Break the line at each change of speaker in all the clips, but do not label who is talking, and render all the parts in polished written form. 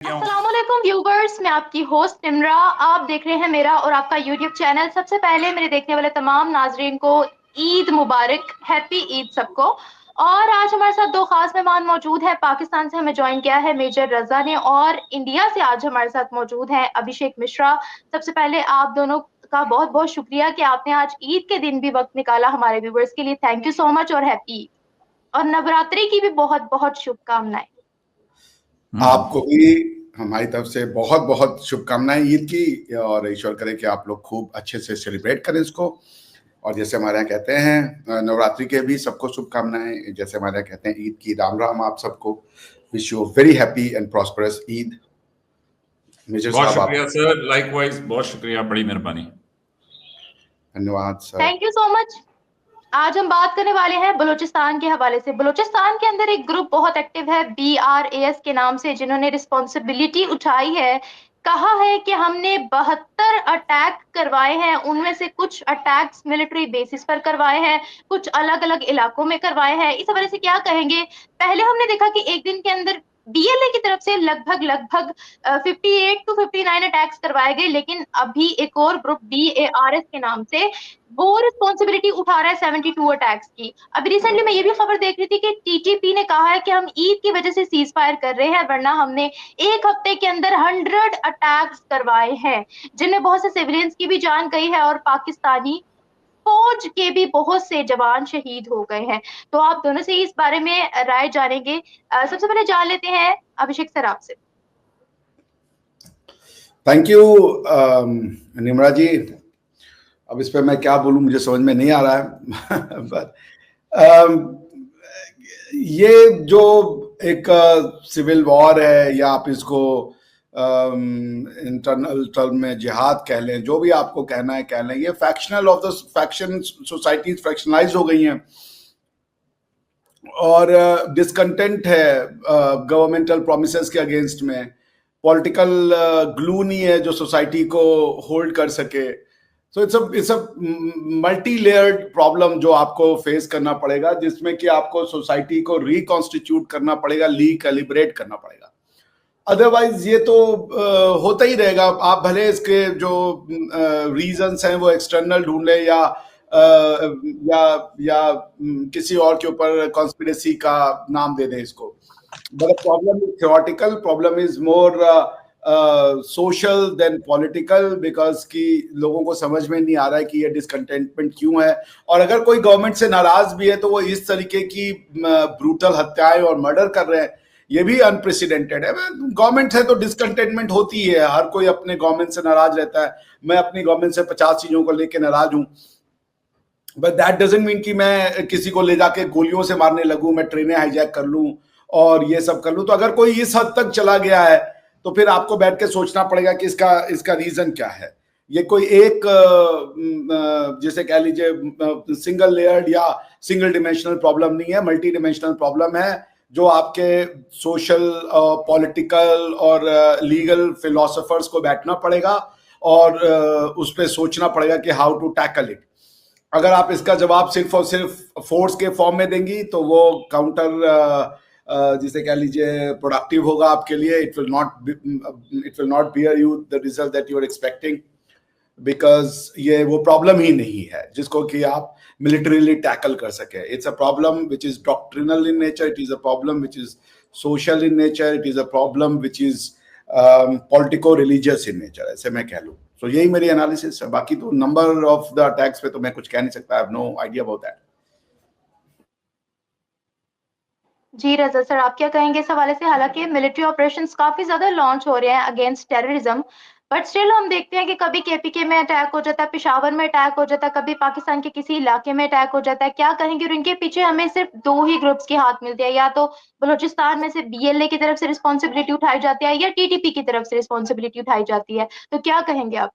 अस्सलामुअलैकुम व्यूवर्स, मैं आपकी होस्ट निम्रा। आप देख रहे हैं मेरा और आपका यूट्यूब चैनल। सबसे पहले मेरे देखने वाले तमाम नाजरीन को ईद मुबारक, हैप्पी ईद सबको। और आज हमारे साथ दो खास मेहमान मौजूद हैं। पाकिस्तान से हमें ज्वाइन किया है मेजर रजा ने, और इंडिया से आज हमारे साथ मौजूद हैं अभिषेक मिश्रा। सबसे पहले आप दोनों का बहुत बहुत शुक्रिया कि आपने आज ईद के दिन भी वक्त निकाला हमारे व्यूवर्स के लिए। थैंक यू सो मच और हैप्पी ईद, और नवरात्रि की भी बहुत बहुत शुभकामनाएं।
आपको भी हमारी तरफ से बहुत बहुत शुभकामनाएं ईद की, और ईश्वर करे कि आप लोग खूब अच्छे से सेलिब्रेट करें इसको। और जैसे हमारे यहाँ कहते हैं नवरात्रि के भी सबको शुभकामनाएं, जैसे हमारे यहाँ कहते हैं ईद की राम राम आप सबको। Wish you very happy and prosperous Eid. Major
बहुत
साहब
शुक्रिया सर, लाइकवाइज बहुत शुक्रिया, बड़ी मेहरबानी।
धन्यवाद sir.
Thank you so much. आज हम बात करने वाले हैं बलूचिस्तान के हवाले से। बलूचिस्तान के अंदर एक ग्रुप बहुत एक्टिव है BRAS के नाम से, जिन्होंने रिस्पॉन्सिबिलिटी उठाई है। कहा है कि हमने 72 अटैक करवाए हैं, उनमें से कुछ अटैक्स मिलिट्री बेसिस पर करवाए हैं, कुछ अलग अलग इलाकों में करवाए हैं। इस हवाले से क्या कहेंगे? पहले हमने देखा कि एक दिन के अंदर BLA की तरफ से लगभग 58 to 59 अटैक्स करवाए गए, लेकिन अभी एक और ग्रुप BARS के नाम से वो रिस्पॉन्सिबिलिटी उठा रहा है 72 अटैक्स की। अभी रिसेंटली मैं ये भी खबर देख रही थी कि TTP ने कहा है कि हम ईद की वजह से सीज फायर कर रहे हैं, वरना हमने एक हफ्ते के अंदर 100 अटैक्स करवाए हैं, जिनमें बहुत से सिविलियंस की भी जान गई है और पाकिस्तानी फौज के भी बहुत से जवान शहीद हो गए हैं। तो आप दोनों से इस बारे में राय जानेंगे। सबसे पहले जान लेते हैं अभिषेक सर आपसे।
थैंक यू निम्रा जी। अब इस पे मैं क्या बोलूं, मुझे समझ में नहीं आ रहा है पर ये जो एक सिविल वॉर है, या आप इसको इंटरनल टर्म में जिहाद कह लें, जो भी आपको कहना है कह लें, ये फैक्शनल ऑफ द फैक्शन सोसाइटीज फ्रैक्शनलाइज हो गई हैं, और डिसकंटेंट है गवर्नमेंटल प्रोमिसेस के अगेंस्ट में। पॉलिटिकल ग्लू नहीं है जो सोसाइटी को होल्ड कर सके। तो it's a multi layered problem जो आपको फेस करना पड़ेगा, जिसमें कि आपको सोसाइटी को रिकॉन्स्टिट्यूट करना पड़ेगा, रीकैलिब्रेट करना पड़ेगा। अदरवाइज ये तो होता ही रहेगा। आप भले इसके जो रीजंस हैं वो एक्सटर्नल ढूंढ लें, या किसी और के ऊपर कॉन्स्पिरेसी का नाम दे दें इसको, but problem is theoretical, problem is more social than political, because कि लोगों को समझ में नहीं आ रहा है कि ये डिसकंटेंटमेंट क्यों है। और अगर कोई गवर्नमेंट से नाराज भी है तो वो इस तरीके की ब्रूटल हत्याएं और मर्डर कर रहे हैं, ये भी अनप्रेसिडेंटेड है। गवर्नमेंट है तो डिसकंटेंटमेंट होती है, हर कोई अपने गवर्नमेंट से नाराज रहता है। मैं अपनी गवर्नमेंट से 50 चीजों को लेकर नाराज हूं, बट दैट डजंट मीन कि मैं किसी को ले जाके गोलियों से मारने लगूं, मैं ट्रेनें हाईजैक कर लूं और ये सब कर लूं। तो अगर कोई इस हद तक चला गया है तो फिर आपको बैठ के सोचना पड़ेगा कि इसका रीजन क्या है। ये कोई एक जिसे कह लीजिए सिंगल लेयर्ड या सिंगल डिमेंशनल प्रॉब्लम नहीं है, मल्टी डिमेंशनल प्रॉब्लम है, जो आपके सोशल, पॉलिटिकल और लीगल फिलोसोफर्स को बैठना पड़ेगा और उस पर सोचना पड़ेगा कि हाउ टू टैकल इट। अगर आप इसका जवाब सिर्फ और सिर्फ फोर्स के फॉर्म में देंगी तो वो काउंटर जिसे कह लीजिए प्रोडक्टिव होगा आपके लिए। It will not bear you the result that you are expecting, because ये वो प्रॉब्लम ही नहीं है जिसको कि आप मिलिटरीली टैकल कर सके। It's a problem which is doctrinal in nature, it is a problem which is social in nature, it is a problem which is politico religious in nature, ऐसे मैं कह लूं। तो यही मेरी एनालिसिस है। बाकी तो नंबर ऑफ द अटैक्स पे तो मैं कुछ कह नहीं सकता, I have no idea about that.
Ji Raza sir, आप क्या कहेंगे इस हवाले से? हालांकि मिलिट्री ऑपरेशंस काफी ज्यादा लॉन्च हो रहे हैं अगेंस्ट टेररिज्म, बट स्टिल हम देखते हैं कि कभी KPK में अटैक हो जाता है, पेशावर में अटैक हो जाता है, कभी पाकिस्तान के किसी इलाके में अटैक हो जाता है। क्या कहेंगे? और इनके पीछे हमें सिर्फ दो ही ग्रुप्स की हाथ मिलती है, या तो बलूचिस्तान में से BLA की तरफ से रिस्पॉन्सिबिलिटी उठाई जाती है या TTP की तरफ से रिस्पॉन्सिबिलिटी उठाई जाती है। तो क्या कहेंगे आप?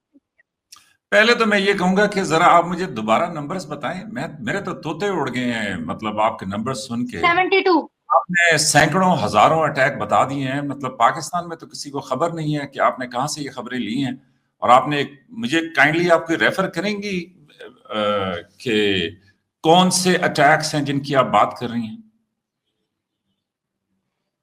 पहले तो मैं ये कहूंगा कि जरा आप मुझे दोबारा नंबर्स बताएं। मेरे तो तोते उड़ गए हैं, मतलब आपके नंबर्स सुन के।
72।
आपने सैकड़ों हजारों अटैक बता दिए हैं, मतलब पाकिस्तान में तो किसी को खबर नहीं है कि आपने कहां से ये खबरें ली हैं। और आपने मुझे काइंडली आपको रेफर करेंगी कि कौन से अटैक्स हैं जिनकी आप बात कर रही हैं?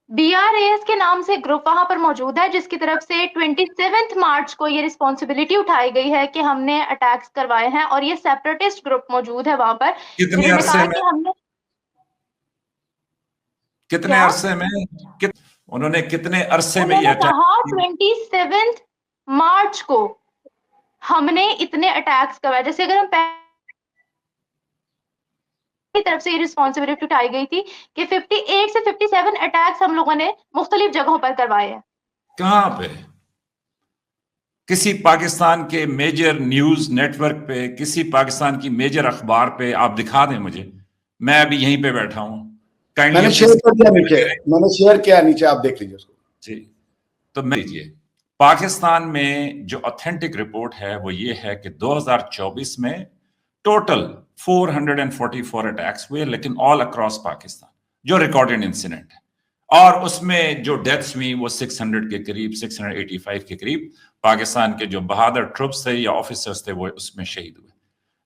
BRAS के नाम से ग्रुप वहां पर मौजूद है, जिसकी तरफ से 27 मार्च को ये रिस्पॉन्सिबिलिटी उठाई गई है कि हमने अटैक्स करवाए हैं, और ये सेपरेटिस्ट ग्रुप मौजूद है वहां पर,
कितने
जिन्होंने
अरसे
कहा
में,
कि हमने
कितने
क्या
अरसे में उन्होंने कितने अरसे में ये
उन्होंने
अटैक
कहा
किए?
27 मार्च को हमने इतने अटैक्स करवाए। जैसे अगर हम की तरफ से ये रिस्पॉन्सिबिलिटी उठाई गई थी कि 58 से 57 अटैक्स हम लोगों ने मुख्तलिफ जगहों पर करवाए हैं।
कहां पे? किसी पाकिस्तान के मेजर न्यूज नेटवर्क पे, किसी पाकिस्तान की मेजर अखबार पे आप दिखा दें मुझे। मैं अभी यहीं पे बैठा हूं, काइंडली
मैंने शेयर कर दिया नीचे, मैंने शेयर किया नीचे, आप देख लीजिए उसको
जी। तो मैं लीजिए, पाकिस्तान में जो ऑथेंटिक रिपोर्ट है वो ये है कि 2024 में टोटल 444 अटैक्स हुए, लेकिन ऑल अक्रॉस पाकिस्तान जो रिकॉर्डेड इंसिडेंट है, और उसमें जो डेथ्स हुई वो 600 के करीब, 685 के करीब पाकिस्तान के जो बहादुर ट्रुप्स थे या ऑफिसर्स थे वो उसमें शहीद हुए।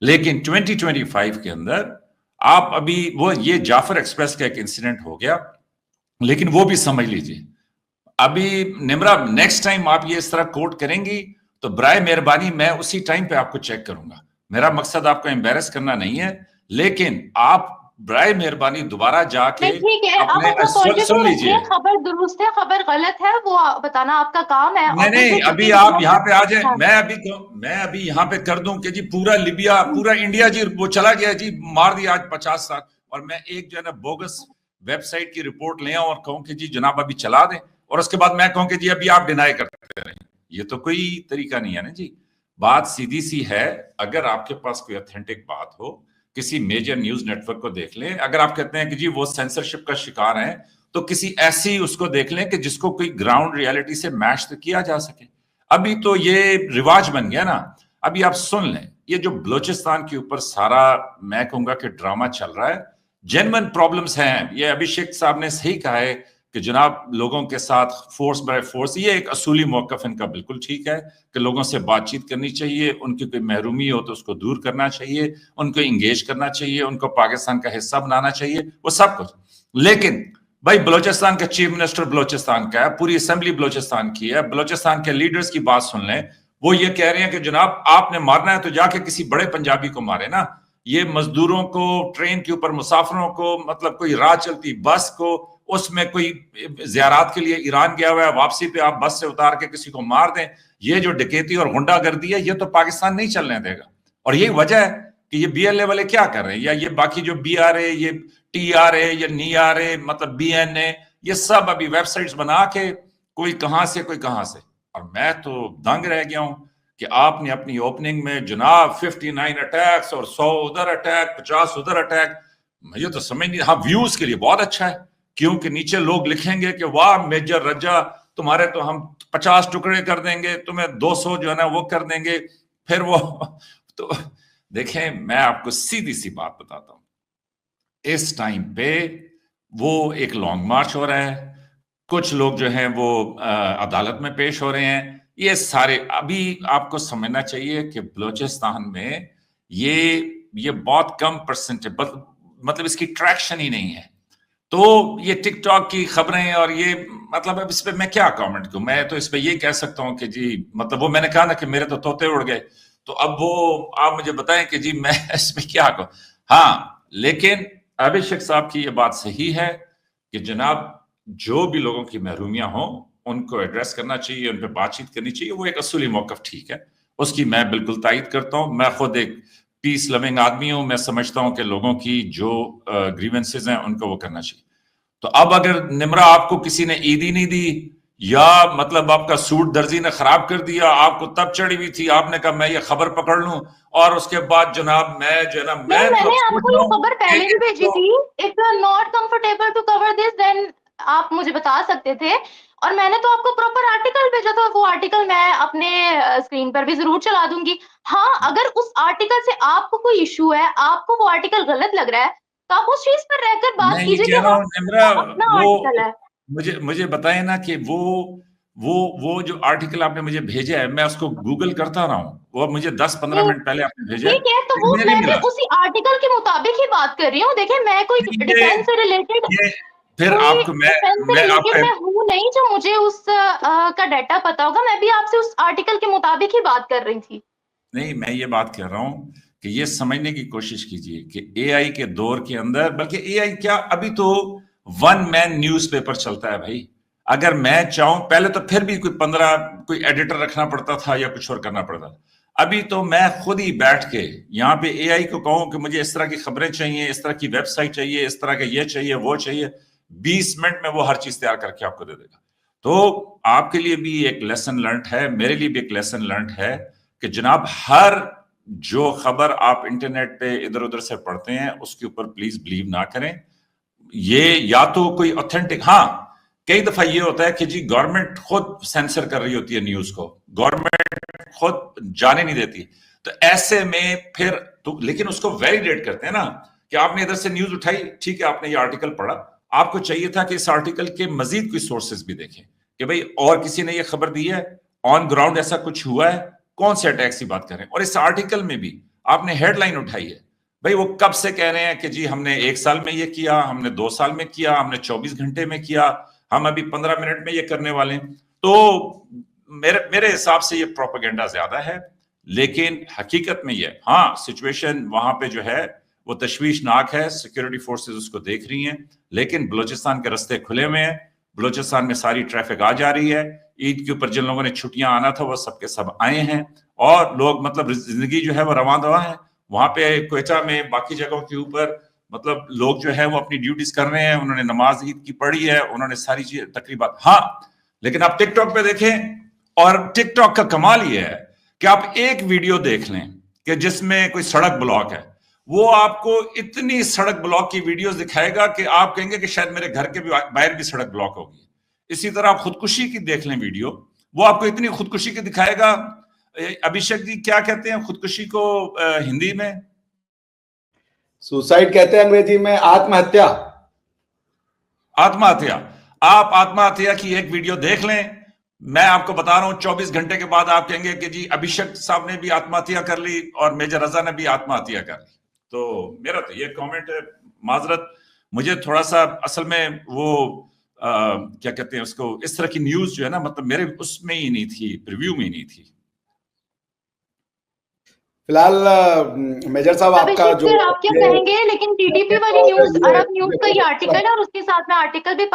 लेकिन 2025 के अंदर आप अभी वो ये जाफर एक्सप्रेस का एक इंसिडेंट हो गया, लेकिन वो भी समझ लीजिए अभी निम्रा नेक्स्ट टाइम आप ये इस तरह कोट करेंगी तो बराए मेहरबानी मैं उसी टाइम पे आपको चेक करूंगा। मेरा मकसद आपको एम्बेरस करना नहीं है, लेकिन आप बराए मेहरबानी दोबारा जाके
ठीक है, आप
अपने
अपना पॉइंट ऑफ व्यू
सुन लीजिए,
रखिए, खबर दुरुस्त है, खबर गलत है, वो बताना आपका काम है।
नहीं अभी आप यहाँ पे आ जाए, मैं अभी यहाँ पे कर दूं कि जी पूरा लिबिया, पूरा इंडिया जी वो चला गया जी, मार दिया आज 50 साल, और मैं एक जो है ना बोगस वेबसाइट की रिपोर्ट ले आऊं और कहूं कि जी जनाब अभी चला दें, और उसके बाद मैं कहूं कि जी अभी आप डिनाई करते रहें। ये तो कोई तरीका नहीं है ना जी। बात सीधी सी है, अगर आपके पास कोई ऑथेंटिक बात हो, किसी मेजर न्यूज नेटवर्क को देख लें। अगर आप कहते हैं कि जी वो सेंसरशिप का शिकार है, तो किसी ऐसी उसको देख लें कि जिसको कोई ग्राउंड रियलिटी से मैच तो किया जा सके। अभी तो ये रिवाज बन गया ना। अभी आप सुन लें, ये जो बलोचिस्तान के ऊपर सारा मैं कहूंगा कि ड्रामा चल रहा है, जेन्युइन प्रॉब्लम्स हैं। ये अभिषेक साहब ने सही कहा है कि जनाब लोगों के साथ फोर्स बाय फोर्स, ये एक असूली मौकफ इनका बिल्कुल ठीक है कि लोगों से बातचीत करनी चाहिए, उनकी कोई महरूमी हो तो उसको दूर करना चाहिए, उनको इंगेज करना चाहिए, उनको पाकिस्तान का हिस्सा बनाना चाहिए, वो सब कुछ। लेकिन भाई बलोचिस्तान का चीफ मिनिस्टर बलोचिस्तान का है, पूरी असेंबली बलोचिस्तान की है, बलोचिस्तान के लीडर्स की बात सुन लें, वो ये कह रहे हैं कि जनाब आपने मारना है तो जाके किसी बड़े पंजाबी को मारे ना। ये मजदूरों को, ट्रेन के ऊपर मुसाफिरों को, मतलब कोई राह चलती बस को, उसमें कोई ज़ियारत के लिए ईरान गया हुआ है, वापसी पे आप बस से उतार के किसी को मार दें, ये जो डकैती और गुंडागर्दी है, ये तो पाकिस्तान नहीं चलने देगा। और यही वजह है कि ये BLA वाले क्या कर रहे हैं, या ये बाकी जो BRA, ये TRA या NIRA, मतलब BNA, ये सब अभी वेबसाइट्स बना के कोई कहां से कोई कहां से। और मैं तो दंग रह गया हूं कि आपने अपनी ओपनिंग में जनाब 59 अटैक्स और 100 उधर अटैक, 50 उधर अटैक, मुझे तो समझ नहीं। हाँ, व्यूज के लिए बहुत अच्छा है, क्योंकि नीचे लोग लिखेंगे कि वाह मेजर रजा, तुम्हारे तो हम 50 टुकड़े कर देंगे, तुम्हें 200 जो है ना वो कर देंगे, फिर वो तो देखें, मैं आपको सीधी सी बात बताता हूं, इस टाइम पे वो एक लॉन्ग मार्च हो रहा है, कुछ लोग जो हैं वो अदालत में पेश हो रहे हैं, ये सारे अभी आपको समझना चाहिए कि बलूचिस्तान में ये बहुत कम परसेंटेज, मतलब इसकी ट्रैक्शन ही नहीं है। तो ये टिकटॉक की खबरें और ये, मतलब अब इस पे मैं क्या कमेंट करूं। मैं तो इस पे ये कह सकता हूं कि जी, मतलब वो मैंने कहा ना कि मेरे तो तोते उड़ गए, तो अब वो आप मुझे बताएं कि जी मैं इसमें क्या कहूं। हाँ, लेकिन अभिषेक साहब की ये बात सही है कि जनाब जो भी लोगों की महरूमियां हों उनको एड्रेस करना चाहिए, उन पर बातचीत करनी चाहिए, वो एक असूली मौकफ ठीक है, उसकी मैं बिल्कुल तायद करता हूं। मैं खुद एक पीस लविंग आदमी हूं, मैं समझता हूं कि लोगों की जो ग्रीवेंसेज हैं उनको वो करना चाहिए। तो अब अगर निम्रा आपको किसी ने ईदी नहीं दी, या मतलब आपका सूट दर्जी ने खराब कर दिया, आपको तब चढ़ी हुई थी, आपने कहा मैं ये खबर पकड़ लूं, और उसके बाद जनाब मैं जो है ना, मैं तो
मैंने आपको ये खबर पहले भी भेजी थी। If you are not comfortable to cover this then आप मुझे बता सकते थे, और मैंने तो आपको प्रॉपर आर्टिकल भेजा था। वो आर्टिकल मैं अपने स्क्रीन पर भी जरूर चला दूंगी। हाँ, अगर उस आर्टिकल से आपको कोई इशू है, आपको वो आर्टिकल गलत लग रहा है, तो आप उस चीज पर रहकर बात कीजिए कि हाँ, अपना आर्टिकल है।
मुझे बताएं ना कि वो जो आर्टिकल आपने मुझे भेजा है, मैं उसको गूगल करता रहा हूँ, वो मुझे 10-15 मिनट पहले आपने भेजा है,
ठीक है, तो वो
मुझे नहीं
मैं भी
मिला।
उसी आर्टिकल के मुताबिक ही बात कर रही हूँ। देखिए, मैं कोई डिफेंस से रिलेटेड
फिर आपको मैं आपको
मैं हूँ नहीं जो मुझे उस का डाटा पता होगा। मैं भी आपसे उस आर्टिकल के मुताबिक ही बात कर रही थी।
नहीं, मैं ये बात कह रहा हूं कि ये समझने की कोशिश कीजिए कि एआई के दौर के अंदर, बल्कि एआई क्या, अभी तो वन मैन न्यूज़पेपर चलता है भाई। अगर मैं चाहूं, पहले तो फिर भी कोई एडिटर रखना पड़ता था या कुछ और करना पड़ता था। अभी तो मैं खुद ही बैठ के यहाँ पे एआई को कहूं कि मुझे इस तरह की खबरें चाहिए, इस तरह की वेबसाइट चाहिए, इस तरह का ये चाहिए, वो चाहिए, 20 मिनट में वो हर चीज तैयार करके आपको दे देगा। तो आपके लिए भी एक लेसन लर्न है, मेरे लिए भी एक लेसन लर्न है कि जनाब हर जो खबर आप इंटरनेट पे इधर उधर से पढ़ते हैं उसके ऊपर प्लीज बिलीव ना करें। ये या तो कोई ऑथेंटिक, हाँ कई दफा ये होता है कि जी गवर्नमेंट खुद सेंसर कर रही होती है न्यूज को, गवर्नमेंट खुद जाने नहीं देती, तो ऐसे में फिर तो लेकिन उसको वैलिडेट करते हैं ना कि आपने इधर से न्यूज उठाई, ठीक है, आपने ये आर्टिकल पढ़ा, आपको चाहिए था कि इस आर्टिकल के मजीद कोई सोर्सेज भी देखें कि भाई और किसी ने ये खबर दी है, ऑन ग्राउंड ऐसा कुछ हुआ है, कौन से अटैक्स की बात करें। और इस आर्टिकल में भी आपने हेडलाइन उठाई है, भाई वो कब से कह रहे हैं कि जी हमने 1 साल में ये किया, हमने 2 साल में किया, हमने 24 घंटे में किया, हम अभी 15 मिनट में ये करने वाले हैं। तो मेरे हिसाब से ये प्रोपेगेंडा ज्यादा है, लेकिन हकीकत में ये, हाँ सिचुएशन वहां पे जो है वो तशवीशनाक है, सिक्योरिटी फोर्सेस उसको देख रही हैं, लेकिन बलूचिस्तान के रास्ते खुले हुए हैं, बलूचिस्तान में सारी ट्रैफिक आ जा रही है, ईद के ऊपर जिन लोगों ने छुट्टियां आना था वो सबके सब आए हैं, और लोग मतलब जिंदगी जो है वो रवां दवा है। वहां पे क्वेटा में बाकी जगहों के ऊपर मतलब लोग जो है वो अपनी ड्यूटीज कर रहे हैं, उन्होंने नमाज ईद की पढ़ी है, उन्होंने सारी चीजें तकरीबन, हाँ लेकिन आप टिकटॉक पे देखें, और टिकटॉक का कमाल ये है कि आप एक वीडियो देख लें कि जिसमें कोई सड़क ब्लॉक है, वो आपको इतनी सड़क ब्लॉक की वीडियोस दिखाएगा कि आप कहेंगे कि शायद मेरे घर के भी बाहर भी सड़क ब्लॉक होगी। इसी तरह आप खुदकुशी की देख लें वीडियो, वो आपको इतनी खुदकुशी की दिखाएगा। अभिषेक जी क्या कहते हैं खुदकुशी को हिंदी में?
सुसाइड कहते हैं अंग्रेजी में, आत्महत्या।
आत्महत्या। आप आत्महत्या की एक वीडियो देख लें, मैं आपको बता रहा हूं 24 घंटे के बाद आप कहेंगे कि जी अभिषेक साहब ने भी आत्महत्या कर ली और मेजर रजा ने भी आत्महत्या कर ली। तो मेरा तो ये कमेंट है, माजरत मुझे थोड़ा सा असल में वो क्या कहते हैं उसको, इस तरह की न्यूज जो है ना, मतलब मेरे उसमें ही नहीं थी, प्रीव्यू में ही नहीं थी।
फिलहाल मेजर साहब आपका जो
आप क्या कहेंगे, लेकिन टीटीपी वाली न्यूज, अरब न्यूज का ये आर्टिकल है, और उसके साथ मैं आर्टिकल भी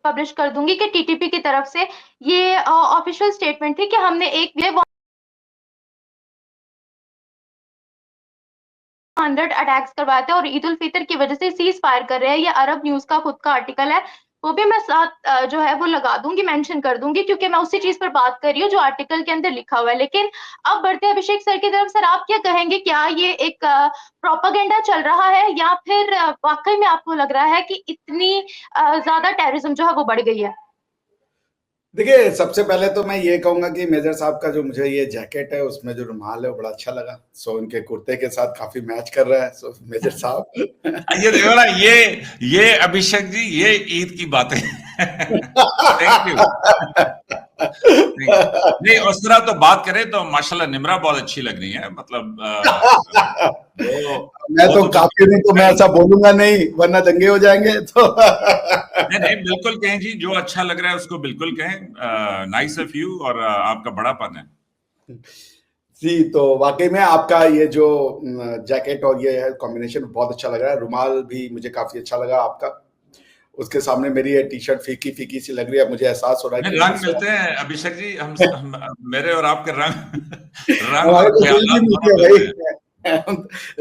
पब्लिश कर दूंगी कि टीटीपी की तरफ से ये ऑफिशियल स्टेटमेंट थी कि हमने एक 100 अटैक्स करवाए थे और ईद उल फितर की वजह से सीज फायर कर रहे हैं। ये अरब न्यूज का खुद का आर्टिकल है, वो भी मैं साथ जो है वो लगा दूंगी, मेंशन कर दूंगी, क्योंकि मैं उसी चीज पर बात कर रही हूँ जो आर्टिकल के अंदर लिखा हुआ है। लेकिन अब बढ़ते हैं अभिषेक सर की तरफ। सर आप क्या कहेंगे, क्या ये एक प्रोपेगेंडा चल रहा है या फिर वाकई में आपको लग रहा है कि इतनी ज्यादा टेररिज्म जो है वो बढ़ गई है?
देखिए, सबसे पहले तो मैं ये कहूंगा कि मेजर साहब का जो मुझे ये जैकेट है उसमें जो रुमाल है वो बड़ा अच्छा लगा। सो उनके कुर्ते के साथ काफी मैच कर रहा है। सो मेजर साहब
ये देखो ना, ये अभिषेक जी, ये ईद की बातें थैंक यू। नहीं उस तरह तो बात करें तो माशाल्लाह निमरा बहुत अच्छी लग रही है, मतलब
मैं तो काफी नहीं, तो मैं ऐसा बोलूंगा नहीं वरना दंगे हो जाएंगे। तो
नहीं बिल्कुल कहें जी, जो अच्छा लग रहा है उसको बिल्कुल कहें, नाइस ऑफ यू, और आपका बड़ापन है
जी। तो वाकई में आपका ये जो जैकेट और ये है कॉम्बिनेशन बहुत अच्छा लग रहा है। रुमाल भी मुझे काफी अच्छा लगा आपका, उसके सामने मेरी ये टी शर्ट फीकी फीकी सी लग रही है। मुझे एहसास हो रहा है कि
रंग मिलते हैं अभिषेक जी, हम मेरे और आपके रंग
हमारे तो दिल भी मिलते हैं भाई।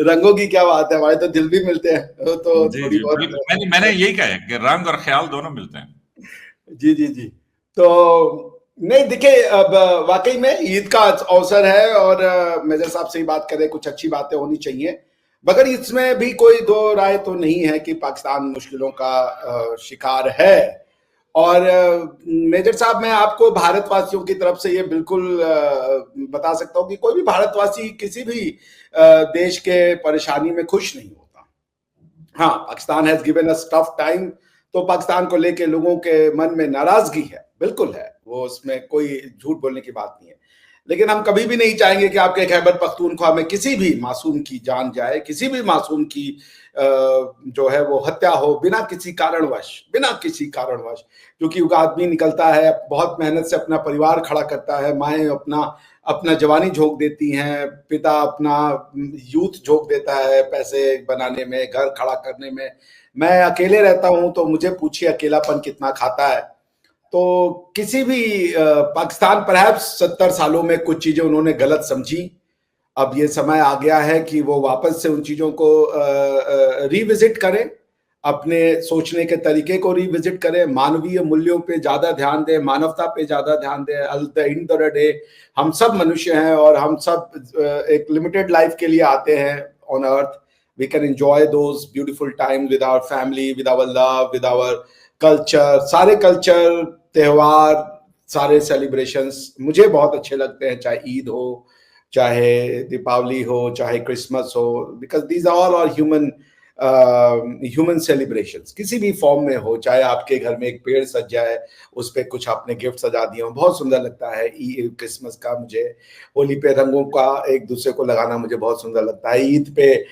रंगों की क्या बात है, हमारे तो दिल भी मिलते हैं। तो
जी
थोड़ी
जी
बहुत
मैंने यही कहा है कि रंग और ख्याल दोनों मिलते हैं।
जी जी जी। तो नहीं देखिए, अब वाकई में ईद का अवसर है और मेजर साहब से ही बात करें, कुछ अच्छी बातें होनी चाहिए, मगर इसमें भी कोई दो राय तो नहीं है कि पाकिस्तान मुश्किलों का शिकार है। और मेजर साहब, मैं आपको भारतवासियों की तरफ से ये बिल्कुल बता सकता हूं कि कोई भी भारतवासी किसी भी देश के परेशानी में खुश नहीं होता। हाँ, Pakistan has given us tough time, तो पाकिस्तान को लेके लोगों के मन में नाराजगी है, बिल्कुल है, वो उसमें कोई झूठ बोलने की बात नहीं है। लेकिन हम कभी भी नहीं चाहेंगे कि आपके खैबर पख्तूनख्वा में किसी भी मासूम की जान जाए, किसी भी मासूम की जो है वो हत्या हो बिना किसी कारणवश, क्योंकि वो आदमी निकलता है, बहुत मेहनत से अपना परिवार खड़ा करता है, माएँ अपना जवानी झोंक देती हैं, पिता अपना यूथ झोंक देता है पैसे बनाने में, घर खड़ा करने में। मैं अकेले रहता हूं तो मुझे पूछिए अकेलापन कितना खाता है। तो किसी भी पाकिस्तान परहैप्स 70 सालों में कुछ चीजें उन्होंने गलत समझी। अब ये समय आ गया है कि वो वापस से उन चीजों को रिविजिट करें, अपने सोचने के तरीके को रिविजिट करें, मानवीय मूल्यों पे ज्यादा ध्यान दें, मानवता पे ज्यादा ध्यान दें। At the end of the day हम सब मनुष्य हैं और हम सब एक लिमिटेड लाइफ के लिए आते हैं on earth. We can enjoy those beautiful time with our family, with our love, with our culture. सारे कल्चर, त्योहार, सारे सेलिब्रेशंस मुझे बहुत अच्छे लगते हैं, चाहे ईद हो, चाहे दीपावली हो, चाहे क्रिसमस हो, because these are all human celebrations, किसी भी फॉर्म में हो। चाहे आपके घर में एक पेड़ सज जाए, उस पर कुछ आपने गिफ्ट सजा दिए हो, बहुत सुंदर लगता है। क्रिसमस का मुझे, होली पे रंगों का एक दूसरे को लगाना मुझे बहुत सुंदर लगता है। ईद पे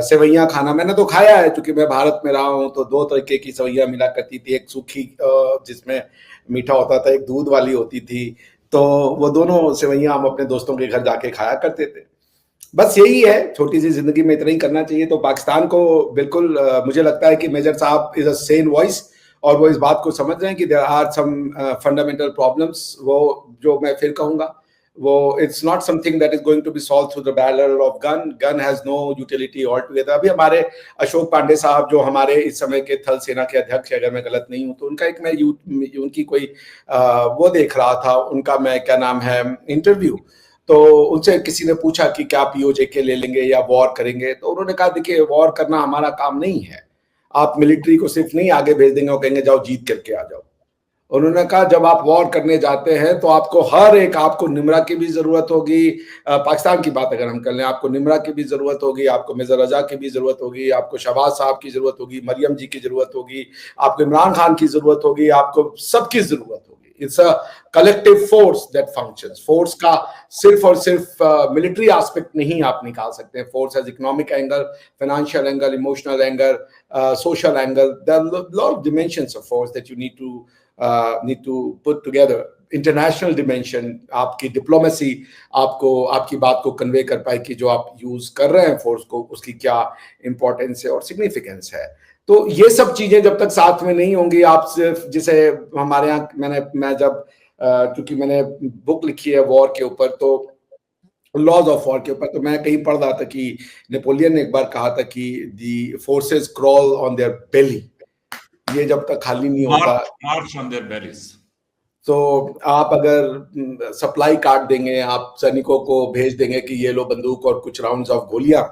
सेवैयाँ खाना, मैंने तो खाया है क्योंकि मैं भारत में रहा हूँ, तो 2 तरीके की सेवैयाँ मिला करती थी, एक सूखी जिसमें मीठा होता था, एक दूध वाली होती थी। तो वो दोनों सेवैयाँ हम अपने दोस्तों के घर जाके खाया करते थे। बस यही है, छोटी सी जिंदगी में इतना ही करना चाहिए। तो पाकिस्तान को बिल्कुल मुझे लगता है कि मेजर साहब इज अ सेन वॉइस, और वो इस बात को समझ रहे हैं कि there are some fundamental problems. वो जो मैं फिर कहूंगा, वो it's not something that is going to be solve through the barrel of gun has no utility altogether. अभी हमारे अशोक पांडे साहब जो हमारे इस समय के थल सेना के अध्यक्ष, अगर मैं गलत नहीं हूं, तो उनका एक मैं उनकी कोई वो देख रहा था, उनका मैं क्या नाम है इंटरव्यू, तो उनसे किसी ने पूछा कि क्या पीओजे ले लेंगे या वॉर करेंगे, तो उन्होंने कहा देखिए वॉर करना हमारा काम नहीं है, आप मिलिट्री को सिर्फ नहीं आगे भेज देंगे और कहेंगे जाओ जीत करके आ जाओ। उन्होंने कहा जब आप वॉर करने जाते हैं तो आपको आपको निमरा की भी जरूरत होगी, पाकिस्तान की बात अगर हम कर लें, आपको निमरा की भी जरूरत होगी, आपको मेजर रजा की भी जरूरत होगी, आपको शहबाज साहब की जरूरत होगी, मरियम जी की जरूरत होगी, आपको इमरान खान की जरूरत होगी, आपको सबकी जरूरत होगी। It's a collective force that functions. Force का सिर्फ और सिर्फ मिलिट्री एस्पेक्ट नहीं आप निकाल सकते हैं। Force has economic angle, financial angle, emotional angle, social angle. There are a lot of dimensions of force that you need to put together. International dimension, आपकी डिप्लोमेसी आपको आपकी बात को कन्वे कर पाए कि जो आप यूज कर रहे हैं फोर्स को, उसकी क्या इंपॉर्टेंस है और सिग्निफिकेंस है। तो ये सब चीजें जब तक साथ में नहीं होंगी, आप सिर्फ जिसे हमारे यहाँ मैं जब क्योंकि मैंने बुक लिखी है वॉर के ऊपर, तो लॉज ऑफ वॉर के ऊपर, तो मैं कहीं पढ़ रहा था कि नेपोलियन ने एक बार कहा था कि the forces crawl on their belly, ये जब तक खाली नहीं होता,
मार्च ऑन देयर बेलीज।
तो आप अगर सप्लाई काट देंगे, आप सैनिकों को भेज देंगे कि ये लो बंदूक और कुछ राउंड्स ऑफ गोलियां,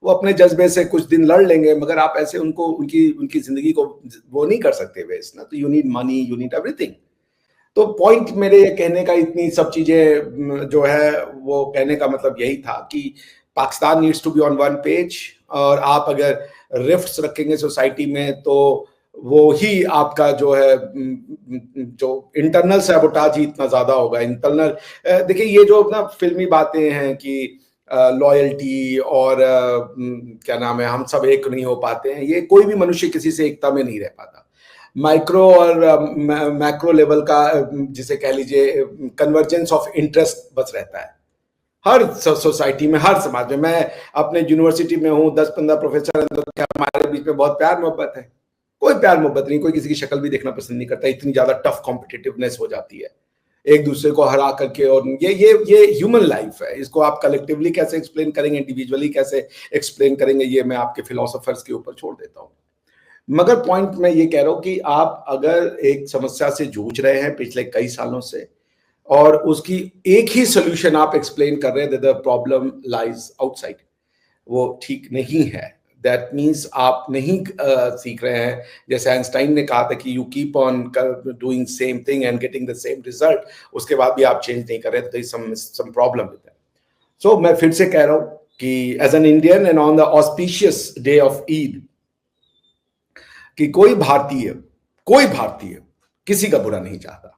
वो अपने जज्बे से कुछ दिन लड़ लेंगे, मगर आप ऐसे उनको उनकी जिंदगी को वो नहीं कर सकते वेस्ट ना। तो you need money, you need everything. तो पॉइंट मेरे ये कहने का, इतनी सब चीजें जो है वो कहने का मतलब यही था कि Pakistan needs to be on one page, और आप अगर रिफ्ट्स रखेंगे सोसाइटी में तो वो ही आपका जो है जो इंटरनल सैबोटाज ही इतना ज्यादा होगा। इंटरनल देखिए, ये जो ना फिल्मी बातें हैं कि लॉयल्टी और क्या नाम है, हम सब एक नहीं हो पाते हैं, ये कोई भी मनुष्य किसी से एकता में नहीं रह पाता। माइक्रो और मैक्रो लेवल का जिसे कह लीजिए कन्वर्जेंस ऑफ इंटरेस्ट बस रहता है हर सोसाइटी में, हर समाज में। मैं अपने यूनिवर्सिटी में हूँ, 10-15 प्रोफेसर हैं, तो क्या हमारे बीच में बहुत प्यार मोहब्बत है? कोई प्यार मोहब्बत नहीं, कोई किसी की शक्ल भी देखना पसंद नहीं करता, इतनी ज्यादा टफ कॉम्पिटिटिवनेस हो जाती है एक दूसरे को हरा करके। और ये ह्यूमन लाइफ है, इसको आप कलेक्टिवली कैसे एक्सप्लेन करेंगे, इंडिविजुअली कैसे एक्सप्लेन करेंगे, ये मैं आपके फिलोसोफर्स के ऊपर छोड़ देता हूँ। मगर पॉइंट मैं ये कह रहा हूं कि आप अगर एक समस्या से जूझ रहे हैं पिछले कई सालों से, और उसकी एक ही सोल्यूशन आप एक्सप्लेन कर रहे हैं, द प्रॉब्लम लाइज आउटसाइड, वो ठीक नहीं है। दैट मीन्स आप नहीं सीख रहे हैं। जैसे आइंस्टाइन ने कहा था कि you keep on doing same thing and getting the same result, उसके बाद भी आप चेंज नहीं कर रहे, तो some problem with that. So मैं फिर से कह रहा हूं कि as an Indian and on the auspicious day of Eid, कि कोई भारतीय किसी का बुरा नहीं चाहता।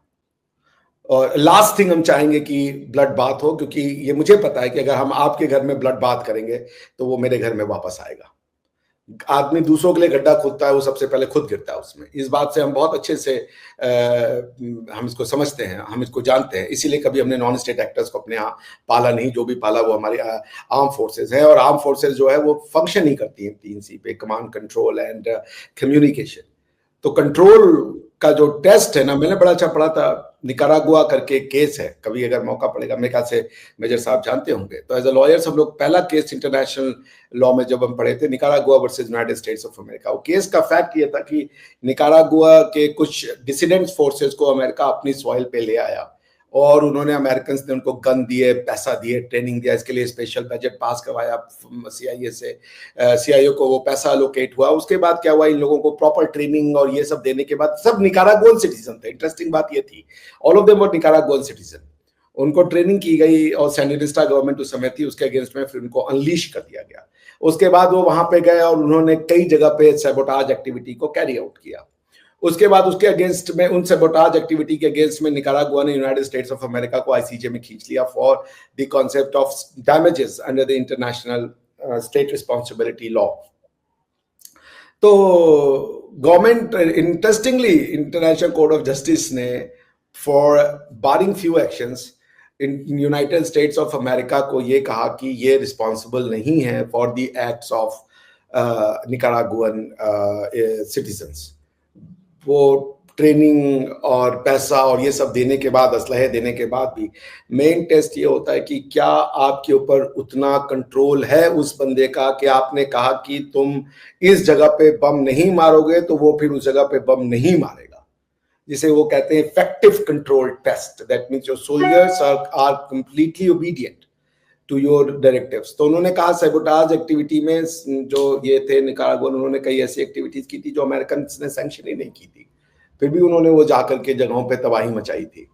और लास्ट थिंग हम चाहेंगे कि ब्लड बाथ हो, क्योंकि ये मुझे पता है कि अगर हम आपके घर में ब्लड बाथ करेंगे तो वो मेरे घर में वापस आएगा। आदमी दूसरों के लिए गड्ढा खोदता है, वो सबसे पहले खुद गिरता है उसमें। इस बात से हम बहुत अच्छे से हम इसको समझते हैं, हम इसको जानते हैं। इसीलिए कभी हमने नॉन स्टेट एक्टर्स को अपने यहाँ पाला नहीं। जो भी पाला वो हमारी आर्म फोर्सेस है, और आर्म फोर्सेस जो है वो फंक्शन ही करती है 3C पे, कमांड, कंट्रोल एंड कम्युनिकेशन। तो कंट्रोल का जो टेस्ट है ना, मैंने बड़ा अच्छा पढ़ा था, निकारागुआ करके केस है, कभी अगर मौका पड़ेगा, मेरे ख्याल से मेजर साहब जानते होंगे। तो एज अ लॉयर्स हम लोग पहला केस इंटरनेशनल लॉ में जब हम पढ़े थे, Nicaragua versus United States of America. वो केस का फैक्ट ये था कि निकारागुआ के कुछ डिसिडेंट फोर्सेस को अमेरिका अपनी सॉइल पे ले आया, और उन्होंने अमेरिकन ने उनको गन दिए, पैसा दिए, ट्रेनिंग दिया, इसके लिए स्पेशल बजट पास करवाया CIA से, CIO को वो पैसा अलोकेट हुआ। उसके बाद क्या हुआ, इन लोगों को प्रॉपर ट्रेनिंग और ये सब देने के बाद, सब निकारागुअन सिटीजन थे। इंटरेस्टिंग बात ये थी, all of them were Nicaraguan citizen. उनको ट्रेनिंग की गई और सैंडिनिस्टा गवर्नमेंट उस समय थी, उसके अगेंस्ट में फिर उनको अनलीश कर दिया गया। उसके बाद वो वहां पे गए और उन्होंने कई जगह पे सैबोटाज एक्टिविटी को कैरी आउट किया। उसके बाद उसके अगेंस्ट में, उन सैबोटाज एक्टिविटी के अगेंस्ट में, निकारागुआ ने यूनाइटेड स्टेट्स ऑफ अमेरिका को ICJ में खींच लिया for the concept of damages under the international state responsibility law. तो government, interestingly, international court of justice ने for barring few actions in United States of America को ये कहा कि ये रिस्पॉन्सिबल नहीं है for the acts of Nicaraguan citizens. वो ट्रेनिंग और पैसा और ये सब देने के बाद, असलहे देने के बाद भी, मेन टेस्ट ये होता है कि क्या आपके ऊपर उतना कंट्रोल है उस बंदे का कि आपने कहा कि तुम इस जगह पे बम नहीं मारोगे तो वो फिर उस जगह पे बम नहीं मारेगा, जिसे वो कहते हैं effective control test. That means your soldiers are completely obedient to your directives. तो उन्होंने कहा सैबोटाज एक्टिविटी में जो ये थे निकारागुआ, उन्होंने कई ऐसी एक्टिविटीज की थी जो अमेरिकन ने सैंक्शन ही नहीं की थी, फिर भी उन्होंने वो जाकर के जगहों पे तबाही मचाई थी।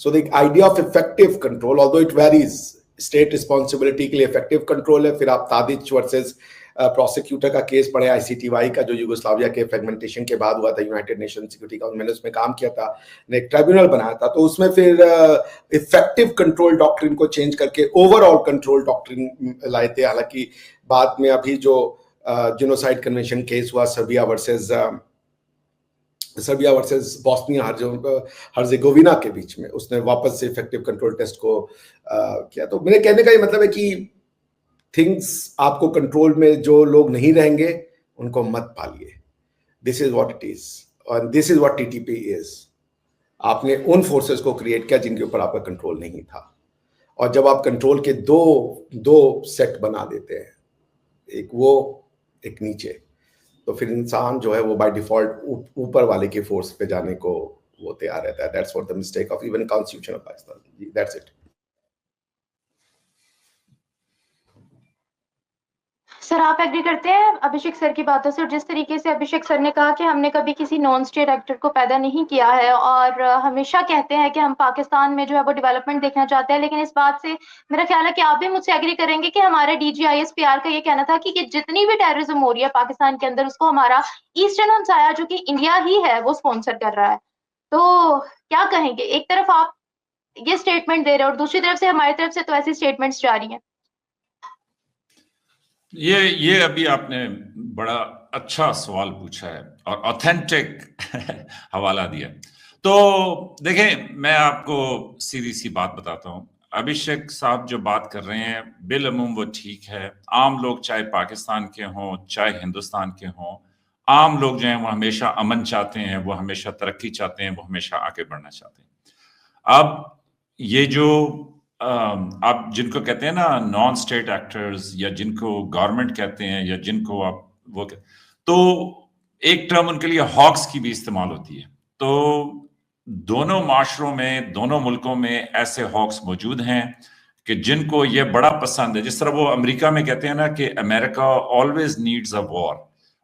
So the idea of effective control, although it varies, state responsibility के लिए इफेक्टिव कंट्रोल है। फिर आप तादिच वर्सेस प्रोसिक्यूटर का केस पढ़े, ICTY का, जो यूगोस्लाविया के फ्रेगमेंटेशन के बाद हुआ था, यूनाइटेड नेशन सिक्योरिटी काउंसिल, मैंने उसमें काम किया था, ने एक ट्राइब्यूनल बनाया था। तो उसमें फिर इफेक्टिव कंट्रोल डॉक्ट्रिन को चेंज करके ओवरऑल कंट्रोल डॉक्ट्रिन लाए थे। हालांकि बाद में अभी जो जिनोसाइड कन्वेंशन केस हुआ सर्बिया वर्सेस बॉस्निया हर्जेगोविना के बीच में, उसने वापस से इफेक्टिव कंट्रोल टेस्ट को किया। तो मेरे कहने का ये मतलब है कि थिंग्स आपको कंट्रोल में जो लोग नहीं रहेंगे उनको मत पालिए। This is what it is, और this is what TTP is. आपने उन फोर्सेस को क्रिएट किया जिनके ऊपर आपका कंट्रोल नहीं था, और जब आप कंट्रोल के दो सेट बना देते हैं, एक वो एक नीचे, तो फिर इंसान जो है वो बाय डिफॉल्ट ऊपर वाले के फोर्स पे जाने को वो तैयार रहता है। That's what the mistake of even constitution of Pakistan. That's it.
Sir, आप एग्री करते हैं अभिषेक सर की बातों से? और जिस तरीके से अभिषेक सर ने कहा कि हमने कभी किसी नॉन स्टेट एक्टर को पैदा नहीं किया है, और हमेशा कहते हैं कि हम पाकिस्तान में जो है वो डेवलपमेंट देखना चाहते हैं, लेकिन इस बात से मेरा ख्याल है कि आप भी मुझसे एग्री करेंगे कि हमारे DG ISPR का ये कहना था कि जितनी भी टेररिज्म हो रही है पाकिस्तान के अंदर, उसको हमारा ईस्टर्न हमसाया जो कि इंडिया ही है वो स्पॉन्सर कर रहा है। तो क्या कहेंगे? एक तरफ आप ये स्टेटमेंट दे रहे हैं और दूसरी तरफ से हमारी तरफ से तो ऐसी स्टेटमेंट्स जारी हैं।
ये अभी आपने बड़ा अच्छा सवाल पूछा है और ऑथेंटिक हवाला दिया। तो देखें, मैं आपको सीधी सी बात बताता हूं। अभिषेक साहब जो बात कर रहे हैं बिलअमूम वो ठीक है। आम लोग चाहे पाकिस्तान के हों चाहे हिंदुस्तान के हों, आम लोग जो हैं वो हमेशा अमन चाहते हैं, वो हमेशा तरक्की चाहते हैं, वो हमेशा आगे बढ़ना चाहते हैं। अब ये जो आप जिनको कहते हैं ना नॉन स्टेट एक्टर्स, या जिनको गवर्नमेंट कहते हैं, या जिनको आप वो तो एक टर्म उनके लिए हॉक्स की भी इस्तेमाल होती है। तो दोनों माशरों में, दोनों मुल्कों में ऐसे हॉक्स मौजूद हैं कि जिनको ये बड़ा पसंद है। जिस तरह वो अमेरिका में कहते हैं ना कि America always needs a war,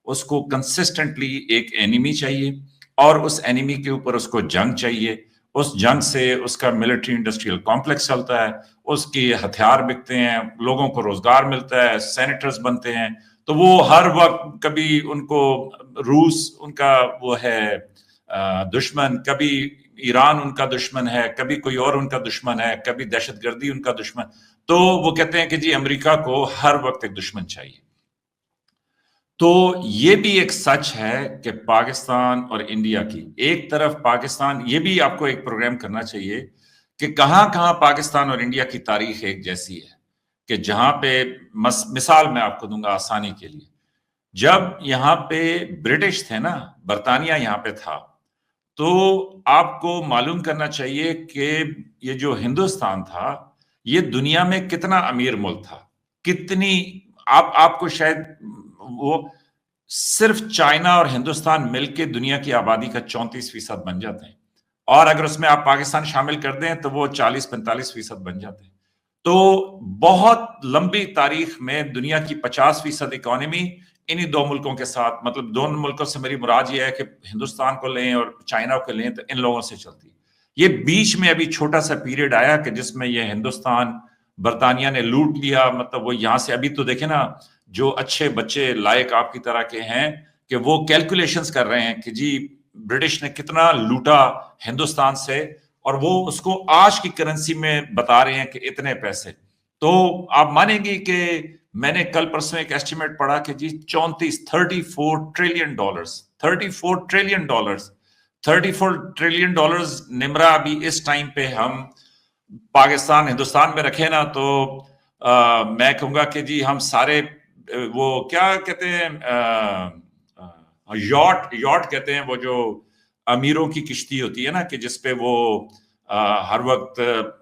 उसको कंसिस्टेंटली एक एनिमी चाहिए और उस एनिमी के ऊपर उसको जंग चाहिए। उस जंग से उसका मिलिट्री इंडस्ट्रियल कॉम्प्लेक्स चलता है, उसके हथियार बिकते हैं, लोगों को रोजगार मिलता है, सेनेटर्स बनते हैं। तो वो हर वक्त कभी उनको रूस उनका वो है दुश्मन, कभी ईरान उनका दुश्मन है, कभी कोई और उनका दुश्मन है, कभी दहशतगर्दी उनका दुश्मन, तो वो कहते हैं कि जी अमेरिका को हर वक्त एक दुश्मन चाहिए। तो ये भी एक सच है कि पाकिस्तान और इंडिया की एक तरफ पाकिस्तान, ये भी आपको एक प्रोग्राम करना चाहिए कि कहां कहां पाकिस्तान और इंडिया की तारीख एक जैसी है, कि जहां पे मिसाल मैं आपको दूंगा आसानी के लिए, जब यहां पे ब्रिटिश थे ना, बरतानिया यहां पे था, तो आपको मालूम करना चाहिए कि ये जो हिंदुस्तान था ये दुनिया में कितना अमीर मुल्क था, कितनी आपको शायद वो सिर्फ चाइना और हिंदुस्तान मिलकर दुनिया की आबादी का 34% बन जाते हैं, और अगर उसमें आप पाकिस्तान शामिल कर दें तो वो 40-45% बन जाते हैं। तो बहुत लंबी तारीख में दुनिया की 50% इकोनॉमी इन्हीं दो मुल्कों के साथ, मतलब दोनों मुल्कों से मेरी मुराद ये है कि हिंदुस्तान को लें और चाइना को लें, तो इन लोगों से चलती है। ये बीच में अभी छोटा सा पीरियड आया कि जिसमें ये हिंदुस्तान बरतानिया ने लूट लिया, मतलब वो यहां से, अभी तो देखे ना जो अच्छे बच्चे लायक आपकी तरह के हैं कि वो कैलकुलेशंस कर रहे हैं कि जी ब्रिटिश ने कितना लूटा हिंदुस्तान से, और वो उसको आज की करेंसी में बता रहे हैं कि इतने पैसे। तो आप मानेंगे कि मैंने कल परसों एक एस्टिमेट पढ़ा कि जी 34 trillion dollars, 34 trillion dollars, 34 trillion dollars Nimra अभी इस टाइम पे हम पाकिस्तान हिंदुस्तान में रखे ना, तो मैं कहूंगा कि जी हम सारे वो क्या कहते हैं, यॉट कहते हैं, वो जो अमीरों की किश्ती होती है ना, कि जिसपे वो हर वक्त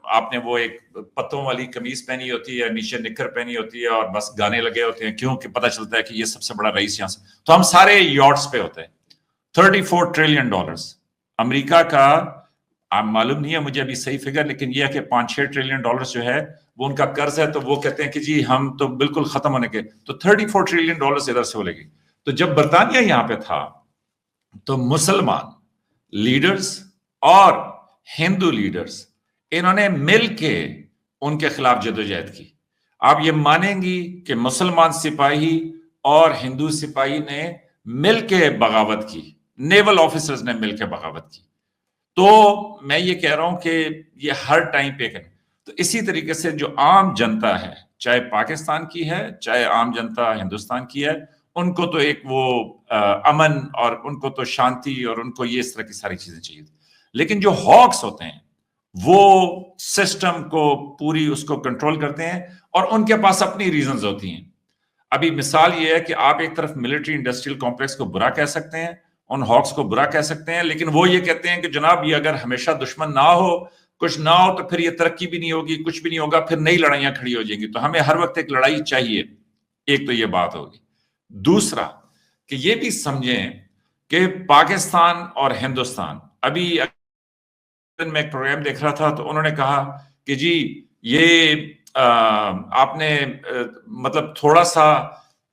आपने वो एक पत्तों वाली कमीज पहनी होती है, नीचे निकर पहनी होती है और बस गाने लगे होते हैं, क्योंकि पता चलता है कि ये सबसे बड़ा रईस यहां से। तो हम सारे यॉट्स पे होते हैं। 34 ट्रिलियन डॉलर्स अमेरिका का, आप मालूम नहीं है मुझे अभी सही फिगर, लेकिन यह है कि 5-6 ट्रिलियन डॉलर्स जो है वो उनका कर्ज है, तो वो कहते हैं कि जी हम तो बिल्कुल खत्म होने के, तो 34 ट्रिलियन डॉलर्स इधर से बोलेगी। तो जब बरतानिया यहां पे था तो मुसलमान लीडर्स और हिंदू लीडर्स, इन्होंने मिलके उनके खिलाफ जदोजहद की। आप ये मानेंगी कि मुसलमान सिपाही और हिंदू सिपाही ने मिलके बगावत की, नेवल ऑफिसर्स ने मिलके बगावत की। तो मैं ये कह रहा हूं कि ये हर टाइम पे करें। तो इसी तरीके से जो आम जनता है, चाहे पाकिस्तान की है चाहे आम जनता हिंदुस्तान की है, उनको तो एक वो अमन और उनको तो शांति और उनको ये इस तरह की सारी चीजें चाहिए। लेकिन जो हॉक्स होते हैं वो सिस्टम को पूरी उसको कंट्रोल करते हैं और उनके पास अपनी रीजंस होती हैं। अभी मिसाल ये है कि आप एक तरफ मिलिट्री इंडस्ट्रियल कॉम्प्लेक्स को बुरा कह सकते हैं, उन हॉक्स को बुरा कह सकते हैं, लेकिन वो ये कहते हैं कि जनाब ये अगर हमेशा दुश्मन ना हो, कुछ ना हो, तो फिर ये तरक्की भी नहीं होगी, कुछ भी नहीं होगा, फिर नई लड़ाइयां खड़ी हो जाएंगी। तो हमें हर वक्त एक लड़ाई चाहिए। एक तो ये बात होगी। दूसरा कि ये भी समझें कि पाकिस्तान और हिंदुस्तान, अभी मैं एक प्रोग्राम देख रहा था तो उन्होंने कहा कि जी ये आपने मतलब थोड़ा सा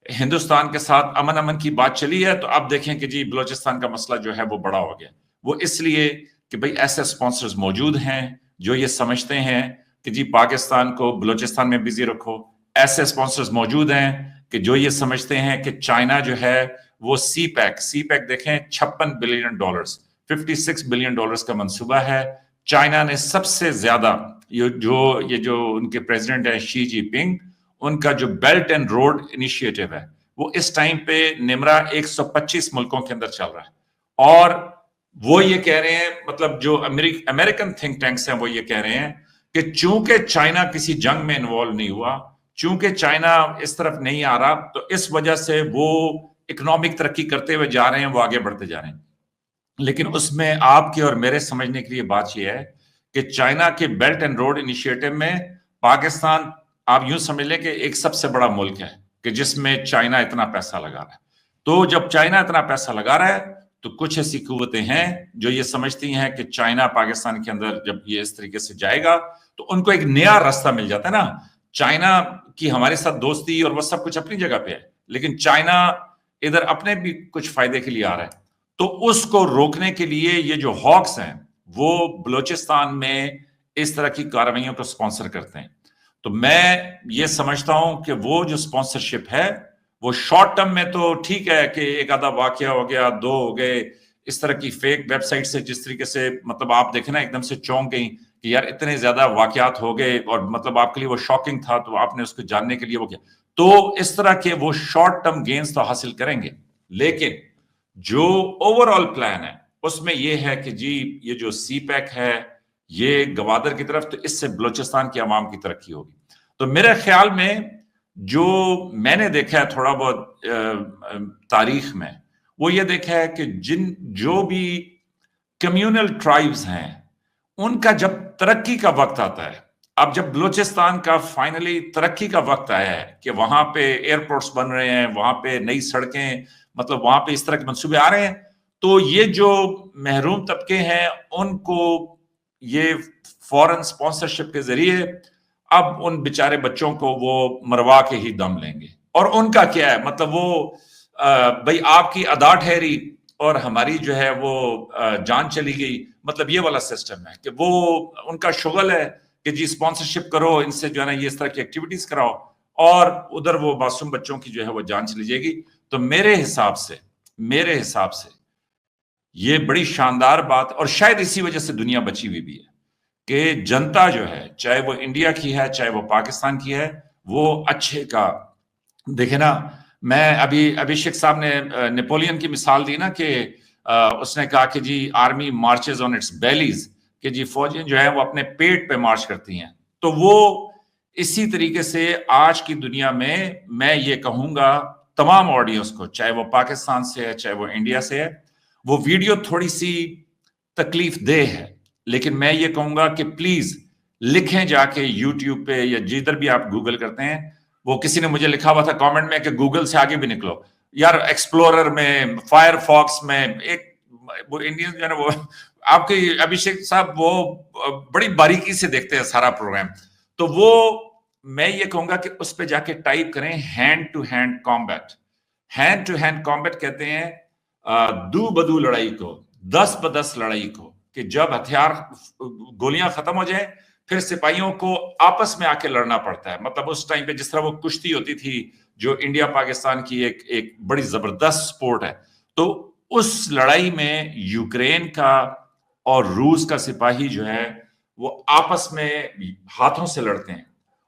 हिंदुस्तान के साथ अमन की बात चली है, तो आप देखें कि जी बलूचिस्तान का मसला जो है वो बड़ा हो गया। वो इसलिए कि भाई ऐसे स्पॉन्सर्स मौजूद हैं जो ये समझते हैं कि जी पाकिस्तान को बलूचिस्तान में बिजी रखो। ऐसे स्पॉन्सर्स मौजूद हैं कि जो ये समझते हैं कि चाइना जो है वो सी पैक देखें, $56 बिलियन, $56 बिलियन का मंसूबा है। चाइना ने सबसे ज्यादा ये जो उनके प्रेसिडेंट है शी जिनपिंग, उनका जो बेल्ट एंड रोड इनिशिएटिव है वो इस टाइम पे निमरा 125 मुल्कों के अंदर चल रहा है। और वो ये कह रहे हैं, मतलब जो अमेरिकन थिंक टैंक्स हैं वो ये कह रहे हैं कि चूंकि चाइना किसी जंग में इन्वॉल्व नहीं हुआ, चूंकि चाइना इस तरफ नहीं आ रहा, तो इस वजह से वो इकोनॉमिक तरक्की करते हुए जा रहे हैं, वो आगे बढ़ते जा रहे हैं। लेकिन उसमें आपके और मेरे समझने के लिए बात यह है कि चाइना के बेल्ट एंड रोड इनिशिएटिव में पाकिस्तान, आप यूं समझ लें कि एक सबसे बड़ा मुल्क है कि जिसमें चाइना इतना पैसा लगा रहा है। तो जब चाइना इतना पैसा लगा रहा है तो कुछ ऐसी कुव्वतें हैं जो ये समझती हैं कि चाइना पाकिस्तान के अंदर जब ये इस तरीके से जाएगा तो उनको एक नया रास्ता मिल जाता है ना। चाइना की हमारे साथ दोस्ती और वो सब कुछ अपनी जगह पे है, लेकिन चाइना इधर अपने भी कुछ फायदे के लिए आ रहा है। तो उसको रोकने के लिए ये जो हॉक्स हैं वो बलूचिस्तान में इस तरह की कार्रवाइयों को स्पॉन्सर करते हैं। तो मैं ये समझता हूं कि वो जो स्पॉन्सरशिप है वो शॉर्ट टर्म में तो ठीक है कि एक आधा वाकया हो गया, दो हो गए, इस तरह की फेक वेबसाइट से जिस तरीके से मतलब आप देखें ना एकदम से चौंक गई कि यार इतने ज्यादा वाकयात हो गए और मतलब आपके लिए वो शॉकिंग था तो आपने उसको जानने के लिए वो किया। तो इस तरह के वो शॉर्ट टर्म गेन्स तो हासिल करेंगे, लेकिन जो ओवरऑल प्लान है उसमें ये है कि जी ये जो CPEC है ये गवादर की तरफ, तो इससे बलूचिस्तान की आवाम की तरक्की होगी। तो मेरे ख्याल में जो मैंने देखा है थोड़ा बहुत तारीख में, वो ये देखा है कि जो भी कम्युनल ट्राइब्स हैं उनका जब तरक्की का वक्त आता है, अब जब बलूचिस्तान का फाइनली तरक्की का वक्त आया है कि वहां पे एयरपोर्ट्स बन रहे हैं, वहां पे नई सड़कें, मतलब वहां पे इस तरह के मंसूबे आ रहे हैं, तो ये जो महरूम तबके हैं उनको ये फॉरेन स्पॉन्सरशिप के जरिए अब उन बेचारे बच्चों को वो मरवा के ही दम लेंगे। और उनका क्या है, मतलब वो भाई आपकी अदा ठहरी और हमारी जो है वो जान चली गई, मतलब ये वाला सिस्टम है कि वो उनका शुगल है कि जी स्पॉन्सरशिप करो, इनसे जो है ना ये इस तरह की एक्टिविटीज कराओ, और उधर वो मासूम बच्चों की जो है वो जान चली जाएगी। तो मेरे हिसाब से ये बड़ी शानदार बात, और शायद इसी वजह से दुनिया बची हुई भी है कि जनता जो है, चाहे वो इंडिया की है चाहे वो पाकिस्तान की है, वो अच्छे का देखे ना। मैं अभी अभिषेक साहब ने नेपोलियन की मिसाल दी ना कि उसने कहा कि जी आर्मी मार्चेस ऑन इट्स बेलीज, कि जी फौजें जो है वो अपने पेट पे मार्च करती हैं। तो वो इसी तरीके से आज की दुनिया में मैं ये कहूंगा तमाम ऑडियंस को, चाहे वो पाकिस्तान से है चाहे वो इंडिया से है, वो वीडियो थोड़ी सी तकलीफ दे है, लेकिन मैं ये कहूंगा कि प्लीज लिखें जाके यूट्यूब पे या जिधर भी आप गूगल करते हैं। वो किसी ने मुझे लिखा हुआ था कमेंट में कि गूगल से आगे भी निकलो यार, एक्सप्लोरर में, फायरफॉक्स में, एक वो इंडियन जो है ना वो आपके अभिषेक साहब वो बड़ी बारीकी से देखते हैं सारा प्रोग्राम। तो वो मैं ये कहूंगा कि उस पर जाके टाइप करें hand to hand combat. Hand to hand combat कहते हैं दू बदू लड़ाई को, 10 ब 10 लड़ाई को, कि जब हथियार गोलियां खत्म हो जाए फिर सिपाहियों को आपस में आके लड़ना पड़ता है। मतलब उस टाइम पे जिस तरह वो कुश्ती होती थी जो इंडिया पाकिस्तान की एक बड़ी जबरदस्त स्पोर्ट है, तो उस लड़ाई में यूक्रेन का और रूस का सिपाही जो है वो आपस में हाथों से लड़ते हैं,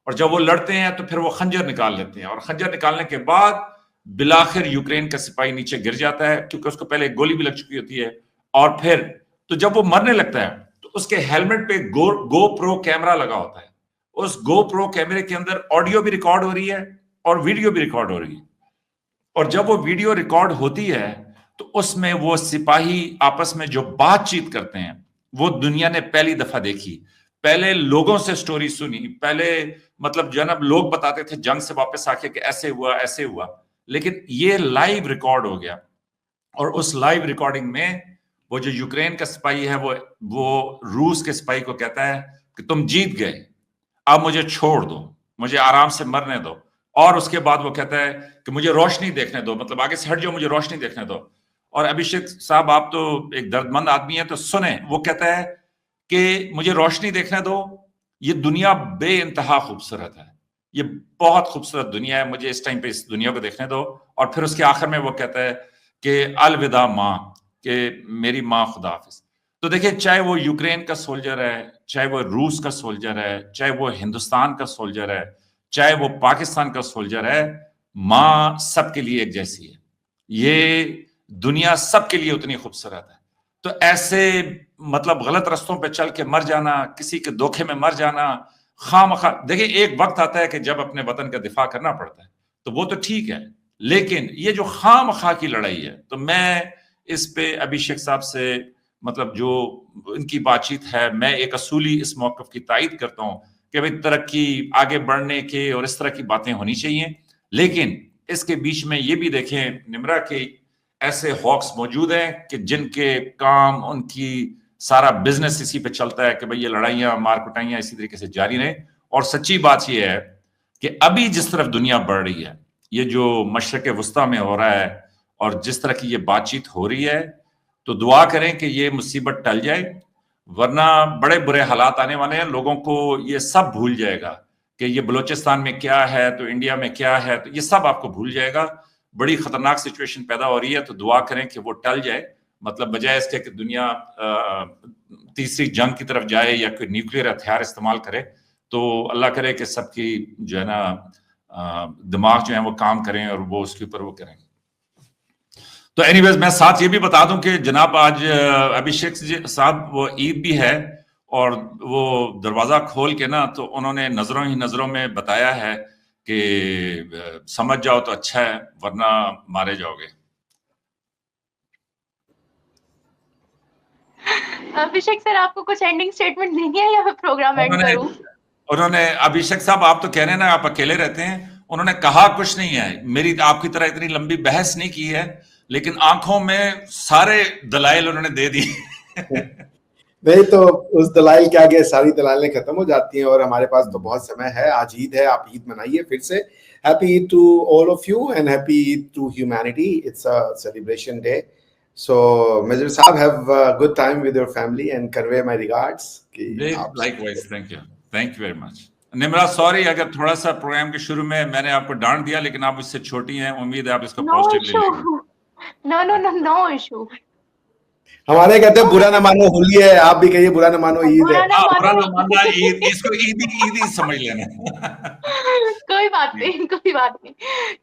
और जब वो लड़ते हैं तो फिर वो खंजर निकाल लेते हैं, और खंजर निकालने के बाद बिलाखिर यूक्रेन का सिपाही नीचे गिर जाता है क्योंकि उसको पहले गोली भी लग चुकी होती है। और फिर तो जब वो मरने लगता है तो उसके हेलमेट पे गो प्रो कैमरा लगा होता है। उस गो प्रो कैमरे के अंदर ऑडियो भी रिकॉर्ड हो रही है और वीडियो भी रिकॉर्ड हो रही है, और जब वो वीडियो रिकॉर्ड होती है तो उसमें वो सिपाही आपस में जो बातचीत करते हैं वो दुनिया ने पहली दफा देखी। पहले लोगों से स्टोरी सुनी, पहले मतलब जनाब लोग बताते थे जंग से वापस आके कि ऐसे हुआ ऐसे हुआ, लेकिन ये लाइव रिकॉर्ड हो गया। और उस लाइव रिकॉर्डिंग में वो जो यूक्रेन का सिपाही है वो रूस के सिपाही को कहता है कि तुम जीत गए, अब मुझे छोड़ दो, मुझे आराम से मरने दो। और उसके बाद वो कहता है कि मुझे रोशनी देखने दो, मतलब आगे से हट जाओ, मुझे रोशनी देखने दो। और अभिषेक साहब आप तो एक दर्दमंद आदमी है तो सुने, वो कहता है कि मुझे रोशनी देखने दो, ये दुनिया बेइंतहा खूबसूरत है, ये बहुत खूबसूरत दुनिया है, मुझे इस टाइम पे इस दुनिया को देखने दो। और फिर उसके आखिर में वो कहता है कि अलविदा माँ, कि मेरी माँ खुदा हाफिज। तो देखिए, चाहे वो यूक्रेन का सोल्जर है, चाहे वो रूस का सोल्जर है, चाहे वो हिंदुस्तान का सोल्जर है, चाहे वो पाकिस्तान का सोल्जर है, माँ सबके लिए एक जैसी है, ये दुनिया सबके लिए उतनी खूबसूरत है। तो ऐसे मतलब गलत रास्तों पे चल के मर जाना, किसी के धोखे में मर जाना, खामखा, देखिए एक वक्त आता है कि जब अपने वतन का दिफा करना पड़ता है तो वो तो ठीक है, लेकिन ये जो खामखा की लड़ाई है, तो मैं इस पे अभिषेक साहब से मतलब जो इनकी बातचीत है, मैं एक असूली इस मौक़िफ़ की तायद करता हूँ कि भाई तरक्की, आगे बढ़ने के और इस तरह की बातें होनी चाहिए, लेकिन इसके बीच में ये भी देखें निम्रा के ऐसे हॉक्स मौजूद हैं कि जिनके काम, उनकी सारा बिजनेस इसी पे चलता है कि भाई ये लड़ाइयाँ मार कुटाइयाँ इसी तरीके से जारी रहें। और सच्ची बात ये है कि अभी जिस तरफ दुनिया बढ़ रही है, ये जो मशरक़ वस्ता में हो रहा है और जिस तरह की ये बातचीत हो रही है, तो दुआ करें कि ये मुसीबत टल जाए, वरना बड़े बुरे हालात आने वाले हैं। लोगों को ये सब भूल जाएगा कि ये बलूचिस्तान में क्या है तो इंडिया में क्या है, तो ये सब आपको भूल जाएगा। बड़ी खतरनाक सिचुएशन पैदा हो रही है, तो दुआ करें कि वो टल जाए मतलब बजाय इसके कि दुनिया तीसरी जंग की तरफ जाए या कोई न्यूक्लियर हथियार इस्तेमाल करे, तो अल्लाह करे कि सबकी जो है ना दिमाग जो है वो काम करें और वो उसके ऊपर वो करें। तो एनीवेज मैं साथ ये भी बता दूं कि जनाब आज अभिषेक साहब वो ईद भी है, और वो दरवाजा खोल के ना तो उन्होंने नजरों ही नजरों में बताया है कि समझ जाओ तो अच्छा है वरना मारे जाओगे।
अभिषेक सर, आपको कुछ एंडिंग स्टेटमेंट देनी है या मैं प्रोग्राम एंड करूं?
उन्होंने अभिषेक साहब, आप तो कह रहे हैं ना आप अकेले रहते हैं, उन्होंने कहा कुछ नहीं है, मेरी आपकी तरह इतनी लंबी बहस नहीं की है, लेकिन आंखों में सारे दलाइल उन्होंने दे दिए।
नहीं तो उस दलाइल के आगे सारी दलाइलें खत्म हो जाती हैं, और हमारे पास तो बहुत समय है। आज ईद है, आप ईद मनाइए फिर से। Happy Eid to all of you and happy Eid to humanity. It's a celebration day. So, Mr. Saab, have a good time with your family and convey my regards.
Likewise, thank you very much. Nimra, sorry अगर थोड़ा सा programme के शुरू में मैंने आपको डांट दिया, लेकिन आप मुझसे छोटी हैं, उम्मीद है आप इसको पॉजिटिवली लेंगे।
No issue.
हमारे कहते हैं बुरा ना मानो होली है, आप भी कहिए बुरा ना मानो ईद है।
बुरा ना मानना ईद, इसको ईद समझ लेना।
कोई बात नहीं, कोई बात नहीं।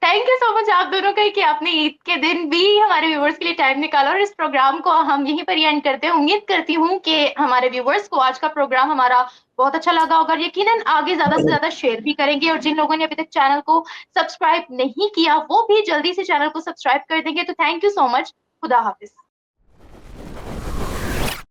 थैंक यू सो मच आप दोनों का कि आपने ईद के दिन भी हमारे व्यूवर्स के लिए टाइम निकाला, और इस प्रोग्राम को हम यहीं पर एंड करते हैं। उम्मीद करती हूँ कि हमारे व्यूवर्स को आज का प्रोग्राम हमारा बहुत अच्छा लगा होगा। यकीनन आगे ज्यादा से ज्यादा शेयर भी करेंगे, और जिन लोगों ने अभी तक चैनल को सब्सक्राइब नहीं किया वो भी जल्दी से चैनल को सब्सक्राइब कर देंगे। तो थैंक यू सो मच। खुदा हाफिज।